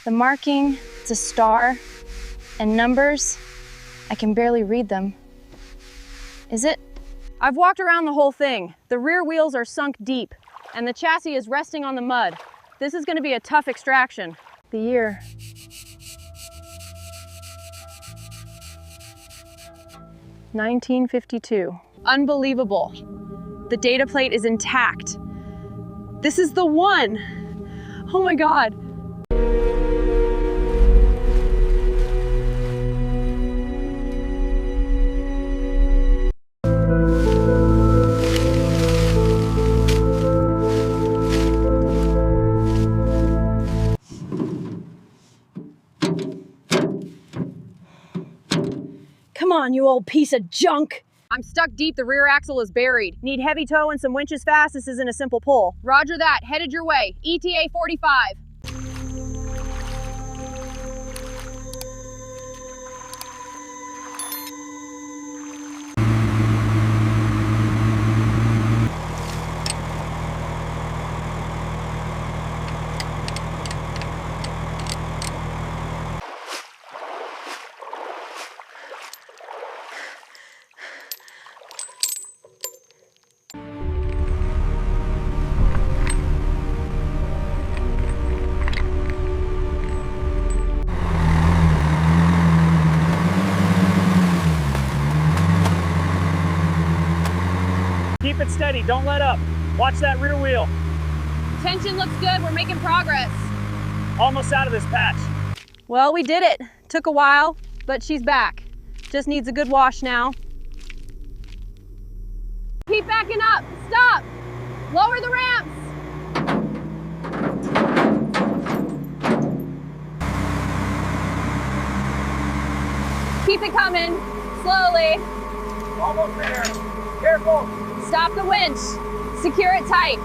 The marking, it's a star, and numbers, I can barely read them. Is it? I've walked around the whole thing. The rear wheels are sunk deep, and the chassis is resting on the mud. This is going to be a tough extraction. The year. "1952. Unbelievable. The data plate is intact. This is the one. Oh my God. Come on, you old piece of junk. I'm stuck deep, the rear axle is buried. Need heavy tow and some winches fast, this isn't a simple pull. Roger that, headed your way. ETA 45. Keep it steady, don't let up. Watch that rear wheel. Tension looks good, we're making progress. Almost out of this patch. Well, we did it. Took a while, but she's back. Just needs a good wash now. Keep backing up, stop. Lower the ramps. Keep it coming, slowly. Almost there. Careful. Stop the winch. Secure it tight.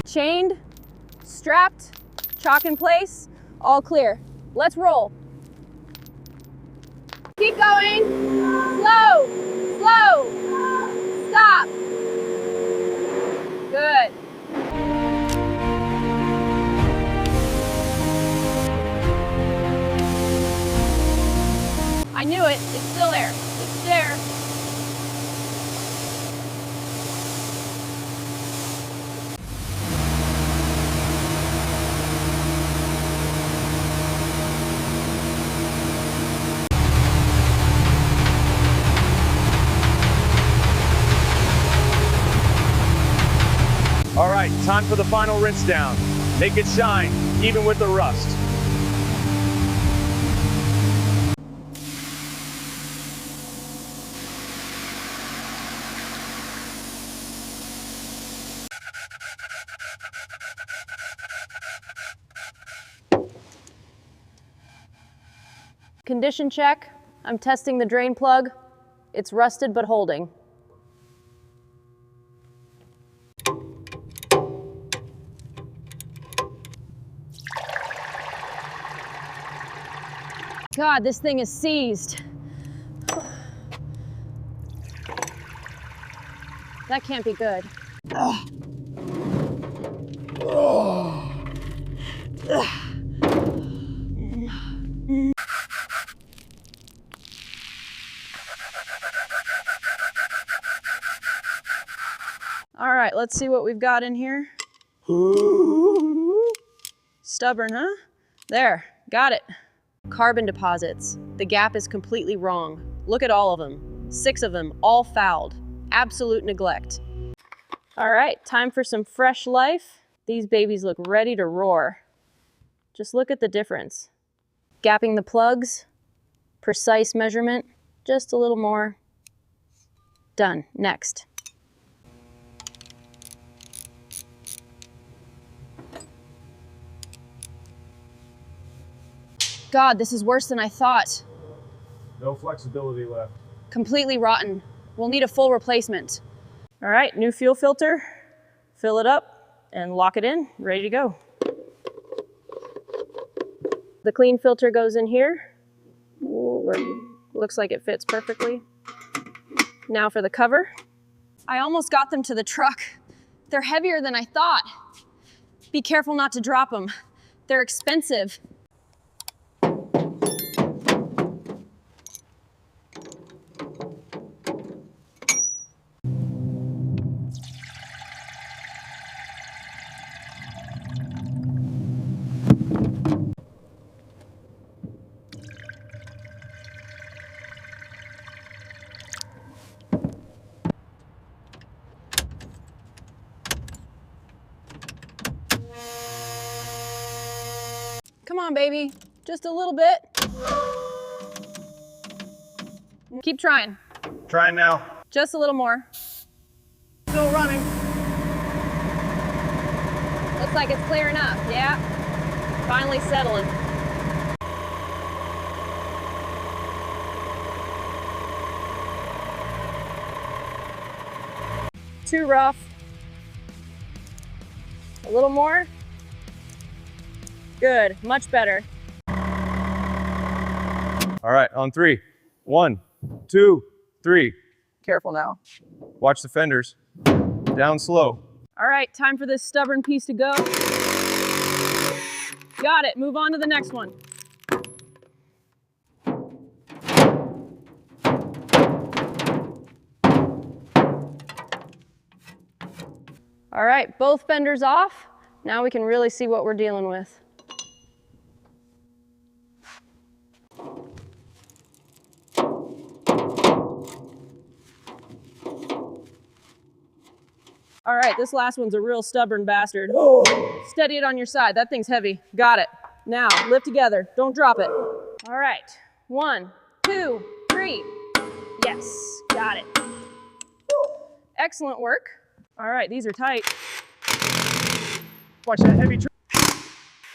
Chained, strapped, chock in place, all clear. Let's roll. Keep going. Slow, slow. Stop. Good. I knew it. It's still there. It's there. All right, time for the final rinse down. Make it shine, even with the rust. Condition check. I'm testing the drain plug. It's rusted but holding. God, this thing is seized. That can't be good. Ugh. Ugh. All right, let's see what we've got in here. Stubborn, huh? There, got it. Carbon deposits. The gap is completely wrong. Look at all of them. 6 of them, all fouled. Absolute neglect. All right, time for some fresh life. These babies look ready to roar. Just look at the difference. Gapping the plugs, precise measurement, just a little more. Done, next. God, this is worse than I thought. No flexibility left. Completely rotten. We'll need a full replacement. All right, new fuel filter. Fill it up and lock it in, ready to go. The clean filter goes in here. Looks like it fits perfectly. Now for the cover. I almost got them to the truck. They're heavier than I thought. Be careful not to drop them. They're expensive. Come on, baby. Just a little bit. Keep trying. Trying now. Just a little more. Still running. Looks like it's clearing up, yeah. Finally settling. Too rough. A little more. Good, much better. All right, on 3. 1, 2, 3. Careful now. Watch the fenders. Down slow. All right, time for this stubborn piece to go. Got it, move on to the next one. All right, both fenders off. Now we can really see what we're dealing with. All right, this last one's a real stubborn bastard. Steady it on your side. That thing's heavy. Got it. Now, lift together. Don't drop it. All right. 1, 2, 3. Yes, got it. Excellent work. All right, these are tight. Watch that heavy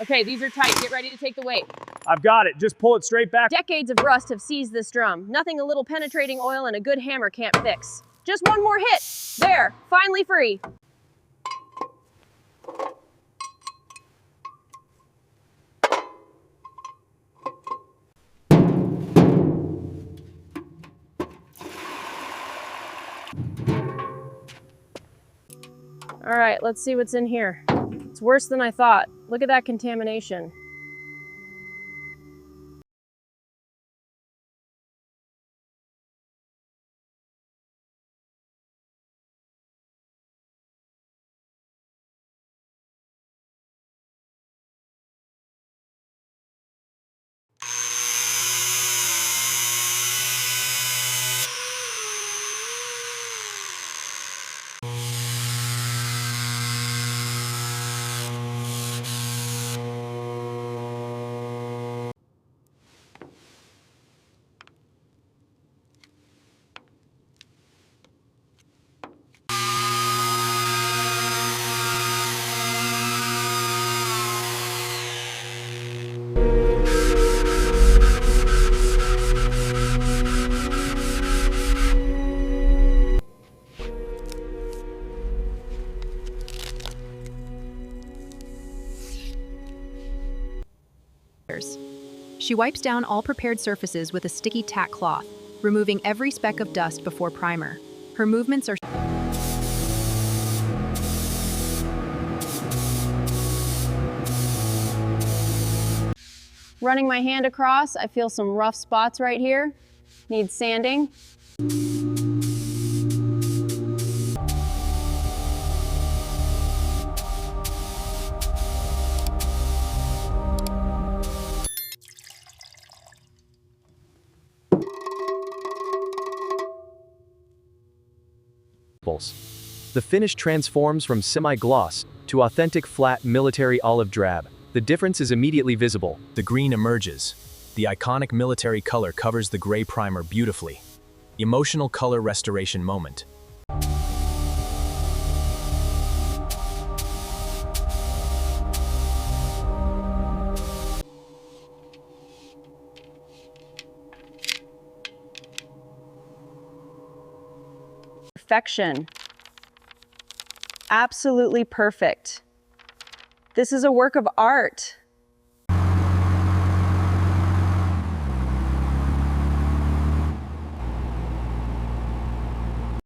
Okay, these are tight. Get ready to take the weight. I've got it. Just pull it straight back. Decades of rust have seized this drum. Nothing a little penetrating oil and a good hammer can't fix. Just one more hit. There, finally free. All right, let's see what's in here. It's worse than I thought. Look at that contamination. She wipes down all prepared surfaces with a sticky tack cloth, removing every speck of dust before primer. Her movements are Running my hand across, I feel some rough spots right here. Needs sanding. The finish transforms from semi-gloss to authentic flat military olive drab. The difference is immediately visible. The green emerges. The iconic military color covers the gray primer beautifully. Emotional color restoration moment. Perfection. Absolutely perfect. This is a work of art.